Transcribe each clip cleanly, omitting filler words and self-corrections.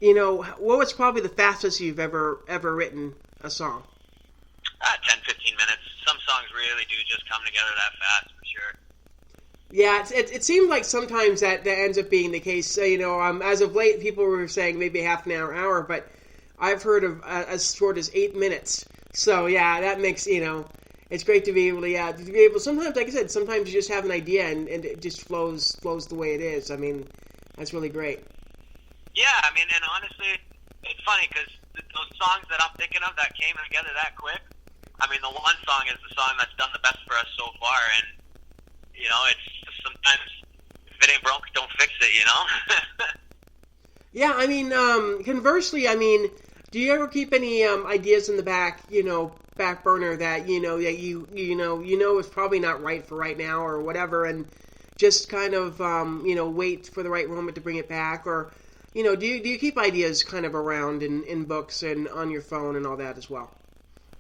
What was probably the fastest you've ever written a song? 10, 15 minutes. Some songs really do just come together that fast, for sure. Yeah, it seems like sometimes that ends up being the case. As of late, people were saying maybe half an hour, but I've heard of as short as 8 minutes. So yeah, that makes it's great to be able to Sometimes, like I said, sometimes you just have an idea and it just flows the way it is. I mean, that's really great. Yeah, I mean, and honestly, it's funny because those songs that I'm thinking of that came together that quick. I mean, the one song is the song that's done the best for us so far, and it's sometimes if it ain't broke, don't fix it. Yeah, I mean, conversely, I mean, do you ever keep any ideas in the back burner that is probably not right for right now or whatever, and just kind of wait for the right moment to bring it back, or do you keep ideas kind of around in books and on your phone and all that as well?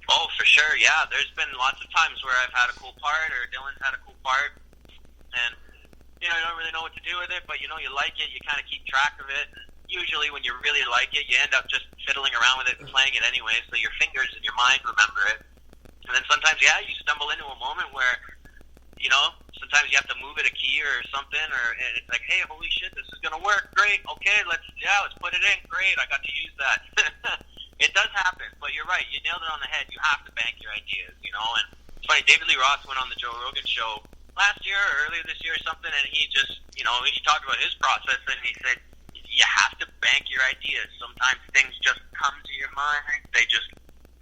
Oh, for sure, yeah. There's been lots of times where I've had a cool part, or Dylan's had a cool part, and you don't really know what to do with it, but you like it, you kind of keep track of it. And usually when you really like it, you end up just fiddling around with it and playing it anyway, so your fingers and your mind remember it. And then sometimes, you stumble into a moment where, sometimes you have to move it a key or something, and it's like, hey, holy shit, this is going to work, great, okay, let's put it in, great, I got to use that. It does happen, but you're right, you nailed it on the head, you have to bank your ideas, and it's funny, David Lee Roth went on the Joe Rogan show last year or earlier this year or something, and he just, he talked about his process, and he said, you have to bank your ideas. Sometimes things just come to your mind, they just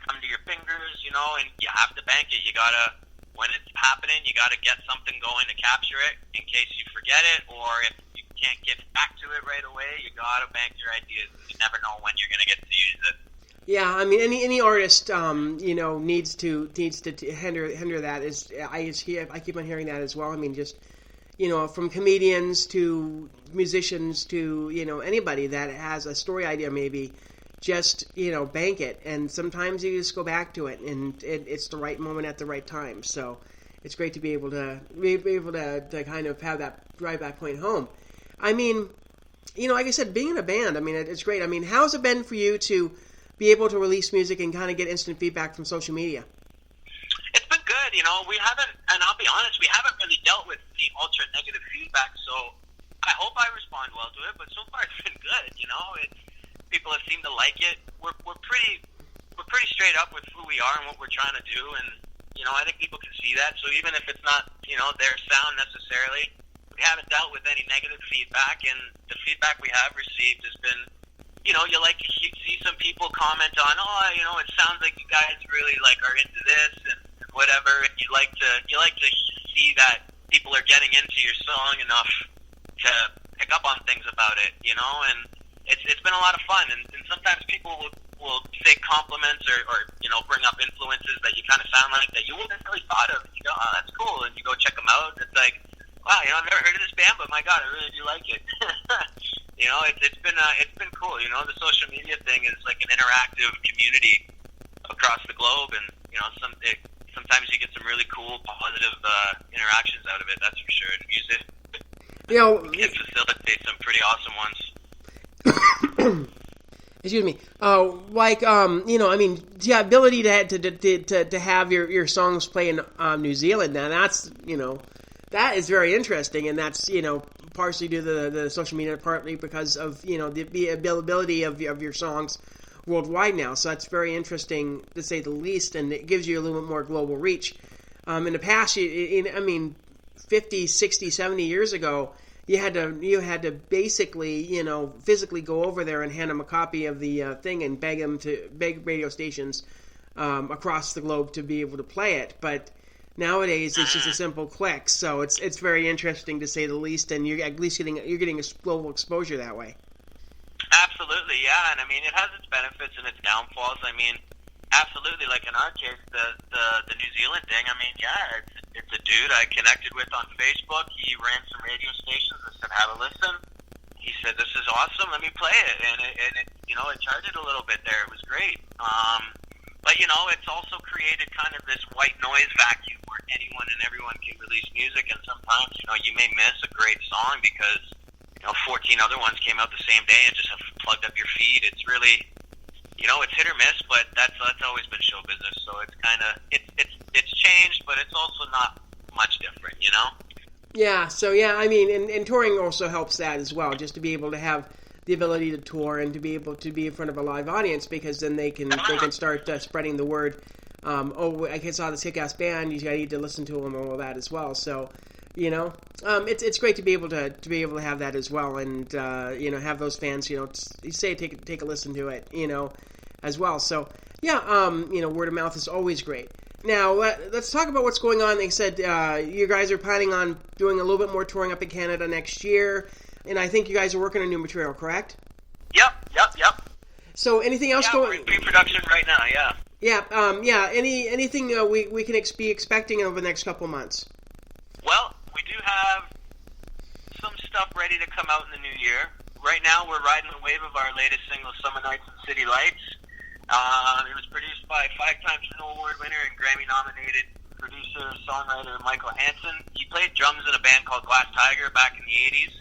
come to your fingers, and you have to bank it. You gotta, when it's happening, you gotta get something going to capture it in case you forget it, or if you can't get back to it right away, you gotta bank your ideas. You never know when you're gonna get to use it. Yeah, I mean, any artist, needs to hinder that. I keep on hearing that as well. I mean, just from comedians to musicians to anybody that has a story idea, maybe just bank it. And sometimes you just go back to it, and it's the right moment at the right time. So it's great to be able to kind of have that drive back point home. I mean, like I said, being in a band, I mean, it's great. I mean, how's it been for you to be able to release music and kind of get instant feedback from social media? It's been good, we haven't, and I'll be honest, we haven't really dealt with the ultra negative feedback, so I hope I respond well to it, but so far it's been good, people have seemed to like it. We're pretty straight up with who we are and what we're trying to do, and, I think people can see that, so even if it's not, their sound necessarily, we haven't dealt with any negative feedback, and the feedback we have received has been, you like to see some people comment on, it sounds like you guys really are into this and whatever, and you like to see that people are getting into your song enough to pick up on things about it, and it's been a lot of fun, and sometimes people will say compliments or bring up influences that you kind of sound like that you wouldn't really thought of, and you go, oh, that's cool, and you go check them out, and it's like, wow, I've never heard of this band, but my God, I really do like it. It's been cool. The social media thing is like an interactive community across the globe, and sometimes you get some really cool, positive interactions out of it. That's for sure. And music can facilitate some pretty awesome ones. Excuse me. I mean, the ability to have your songs play in New Zealand. Now that's that is very interesting, and that's partially due to the social media, partly because of the availability of your songs worldwide now. So that's very interesting to say the least, and it gives you a little bit more global reach. In the past, 50, 60, 70 years ago, you had to basically physically go over there and hand them a copy of the thing and beg radio stations across the globe to be able to play it, but nowadays, it's just a simple click, so it's very interesting to say the least, and you're at least getting a global exposure that way. Absolutely, yeah, and I mean it has its benefits and its downfalls. I mean, absolutely, like in our case, the New Zealand thing. I mean, yeah, it's a dude I connected with on Facebook. He ran some radio stations. I said, have a listen. He said, this is awesome. Let me play it, and it it charted a little bit there. It was great. But, it's also created kind of this white noise vacuum where anyone and everyone can release music, and sometimes, you may miss a great song because, 14 other ones came out the same day and just have plugged up your feet. It's really, it's hit or miss, but that's always been show business. So it's kind of it's changed, but it's also not much different, Yeah. So yeah, I mean, and touring also helps that as well, just to be able to have the ability to tour and to be able to be in front of a live audience, because then they can start spreading the word. I saw this kick-ass band. You need to listen to them and all that as well. So, it's great to be able to have that as well, and have those fans, take a listen to it, as well. So, yeah, word of mouth is always great. Now, let's talk about what's going on. They said you guys are planning on doing a little bit more touring up in Canada next year, and I think you guys are working on new material, correct? Yep. So, anything else going? We're in pre-production right now. Yeah. Yeah. Anything we can be expecting over the next couple of months? Well, we do have some stuff ready to come out in the new year. Right now, we're riding the wave of our latest single, "Summer Nights and City Lights." It was produced by 5-time Snow Award winner and Grammy-nominated producer songwriter Michael Hansen. He played drums in a band called Glass Tiger back in the '80s,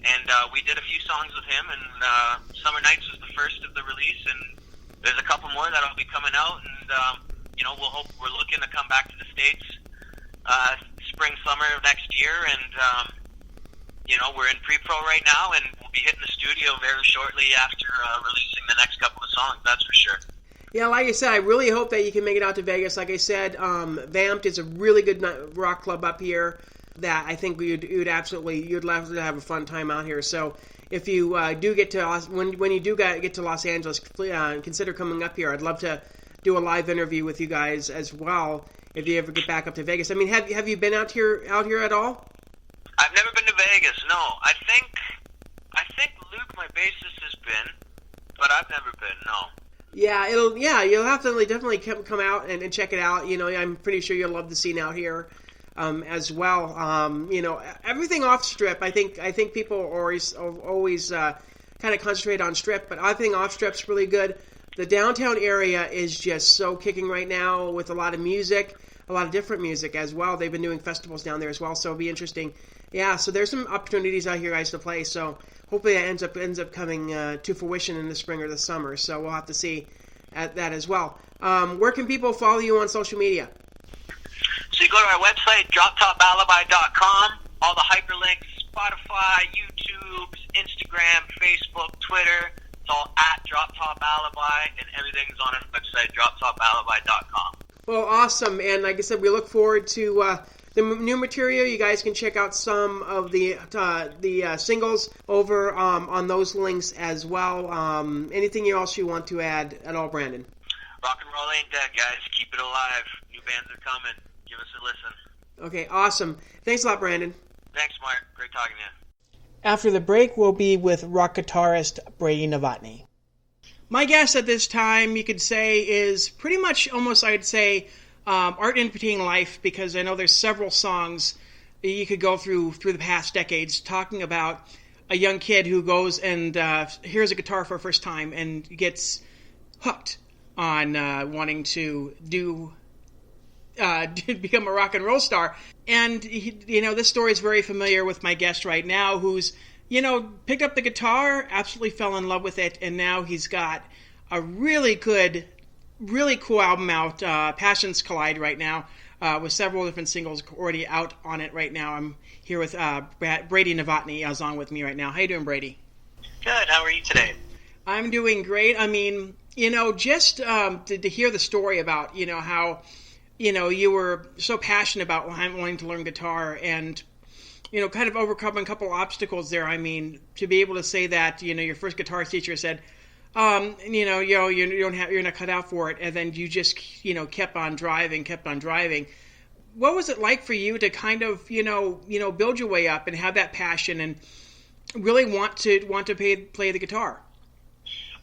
and we did a few songs with him. And "Summer Nights" was the first of the release, and there's a couple more that'll be coming out, and we're looking to come back to the States spring, summer of next year, and we're in pre-pro right now, and we'll be hitting the studio very shortly after releasing the next couple of songs. That's for sure. Yeah, like I said, I really hope that you can make it out to Vegas. Like I said, Vamped is a really good rock club up here that I think you'd love to have a fun time out here. So if you do get to when you do get to Los Angeles, consider coming up here. I'd love to do a live interview with you guys as well if you ever get back up to Vegas. I mean, have you been out here at all? I've never been to Vegas. No, I think Luke, my bassist, has been, but I've never been. No. Yeah, you'll have to definitely come out and check it out. I'm pretty sure you'll love the scene out here. As well, everything off Strip. I think people always kind of concentrate on Strip, but I think off Strip's really good. The downtown area is just so kicking right now with a lot of music, a lot of different music as well. They've been doing festivals down there as well, so it'll be interesting. Yeah, so there's some opportunities out here, guys, to play. So hopefully that ends up coming to fruition in the spring or the summer. So we'll have to see at that as well. Where can people follow you on social media? So you go to our website, droptopalibi.com. All the hyperlinks, Spotify, YouTube, Instagram, Facebook, Twitter. It's all at Drop Top Alibi, and everything's on our website, droptopalibi.com. Well, awesome. And like I said, we look forward to the new material. You guys can check out some of the singles over on those links as well. Anything else you want to add at all, Brandon? Rock and roll ain't dead, guys. Keep it alive. New bands are coming. Give us a listen. Okay, awesome. Thanks a lot, Brandon. Thanks, Mark. Great talking to you. After the break, we'll be with rock guitarist Brady Novotny. My guest at this time, you could say, is pretty much almost, I'd say, art imitating life, because I know there's several songs you could go through the past decades talking about a young kid who goes and hears a guitar for the first time and gets hooked on wanting to become a rock and roll star. And this story is very familiar with my guest right now, who's picked up the guitar, absolutely fell in love with it, and now he's got a really good, really cool album out, Passions Collide, right now, with several different singles already out on it right now. I'm here with Brady Novotny is on with me right now. How you doing, Brady? Good. How are you today? I'm doing great. I mean, just to hear the story about, how, you were so passionate about wanting to learn guitar and, kind of overcoming a couple obstacles there. I mean, to be able to say that, your first guitar teacher said, you're not cut out for it, and then you just, kept on driving. What was it like for you to kind of, build your way up and have that passion and really want to play the guitar?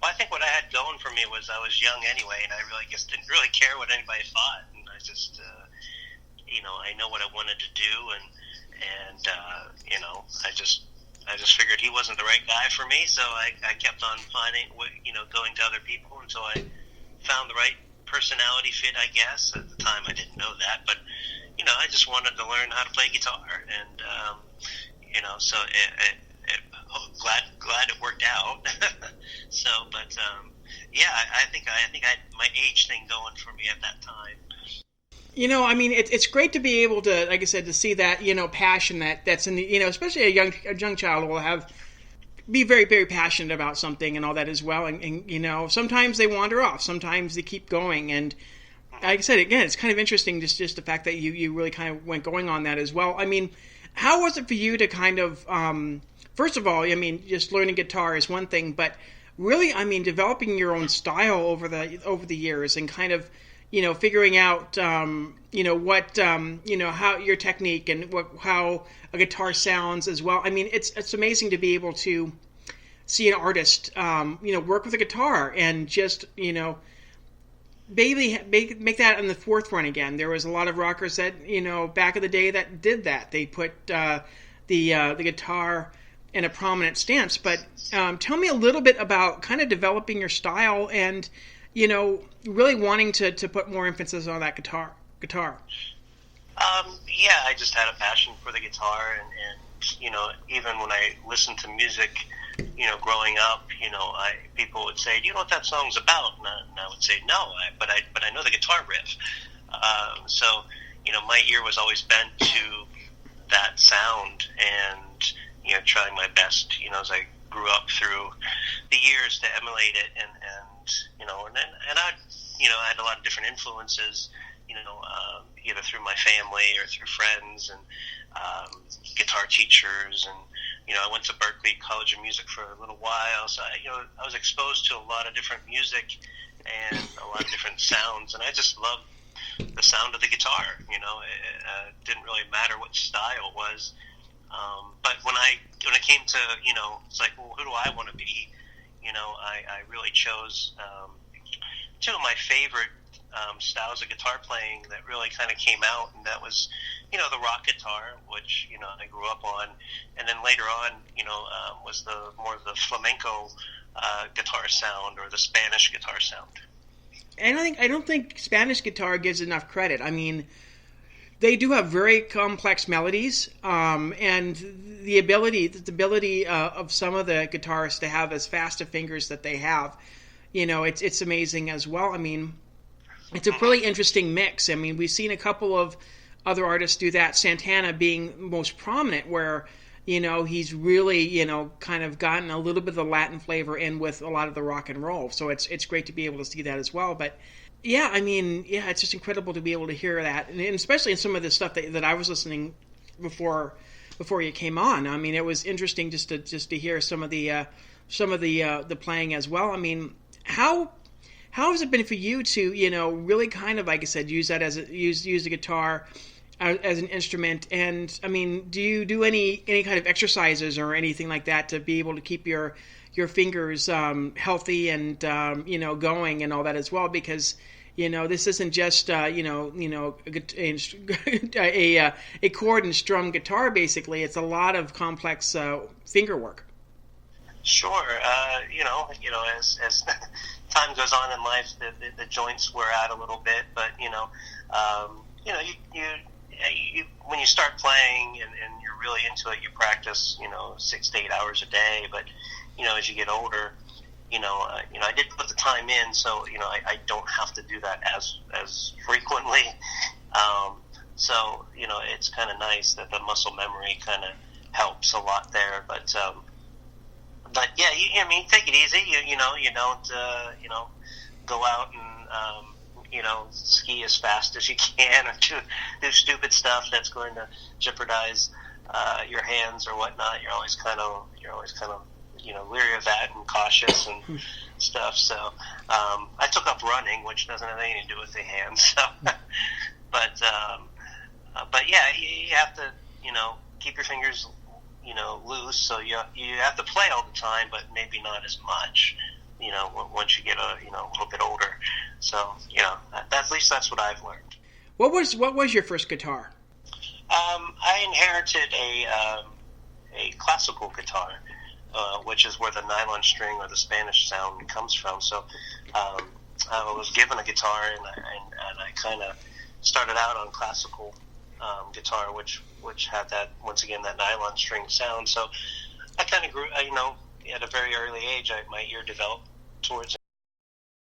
Well, I think what I had going for me was I was young anyway, and I really just didn't really care what anybody thought. And I just, I know what I wanted to do, and I just figured he wasn't the right guy for me, so I kept on finding, going to other people until I found the right personality fit, I guess. At the time, I didn't know that, but, I just wanted to learn how to play guitar, and, so glad it worked out. So, but yeah, I think I had my age thing going for me at that time. I mean, it's great to be able to, like I said, to see that, passion that's in the, especially a young child will be very, very passionate about something and all that as well. And sometimes they wander off, sometimes they keep going. And like I said, again, it's kind of interesting, just the fact that you really kind of went going on that as well. I mean, how was it for you to kind of, first of all, I mean, just learning guitar is one thing, but really, I mean, developing your own style over the years and kind of, figuring out, what, how your technique and how a guitar sounds as well. I mean, it's amazing to be able to see an artist, work with a guitar and just, maybe make that on the forefront again. There was a lot of rockers that, back in the day that did that. They put the guitar in a prominent stance. But tell me a little bit about kind of developing your style and, really wanting to put more emphasis on that guitar. Yeah, I just had a passion for the guitar, and even when I listened to music, growing up, people would say, "Do you know what that song's about?" And I would say, "No," but I know the guitar riff. So, my ear was always bent to that sound, and trying my best, as I grew up through the years to emulate it, and I had a lot of different influences, either through my family or through friends and guitar teachers, and I went to Berklee College of Music for a little while, so I was exposed to a lot of different music and a lot of different sounds, and I just loved the sound of the guitar. It didn't really matter what style it was, but when it came to it's like, well, who do I want to be? I really chose two of my favorite styles of guitar playing that really kind of came out, and that was, the rock guitar, which, I grew up on, and then later on, was more of the flamenco guitar sound, or the Spanish guitar sound. And I don't think Spanish guitar gives enough credit. I mean, they do have very complex melodies, and the ability of some of the guitarists to have as fast of fingers that they have, it's amazing as well. I mean, it's a really interesting mix. I mean, we've seen a couple of other artists do that, Santana being most prominent, where, he's really, kind of gotten a little bit of the Latin flavor in with a lot of the rock and roll. So it's great to be able to see that as well. But yeah, I mean, yeah, it's just incredible to be able to hear that, and especially in some of the stuff that I was listening before you came on. I mean, it was interesting just to hear some of the playing as well. I mean, how has it been for you to really kind of, like I said, use that use the guitar as an instrument? And I mean, do you do any kind of exercises or anything like that to be able to keep your fingers healthy and going and all that as well? Because this isn't just a chord and strum guitar. Basically, it's a lot of complex finger work. Sure, as time goes on in life, the joints wear out a little bit, but you when you start playing and you're really into it, you practice 6 to 8 hours a day. But as you get older, I did put the time in, so I don't have to do that as frequently. So it's kind of nice that the muscle memory kind of helps a lot there. But yeah, take it easy. You don't go out and ski as fast as you can, or do stupid stuff that's going to jeopardize your hands or whatnot. You're always kind of leery of that and cautious and stuff. So I took up running, which doesn't have anything to do with the hands. So, but yeah, you have to keep your fingers loose. So you have to play all the time, but maybe not as much. Once you get a little bit older. So at least that's what I've learned. What was your first guitar? I inherited a classical guitar, which is where the nylon string or the Spanish sound comes from. So I was given a guitar, and I kind of started out on classical guitar, which had that, once again, that nylon string sound. So I kind of grew, at a very early age, my ear developed towards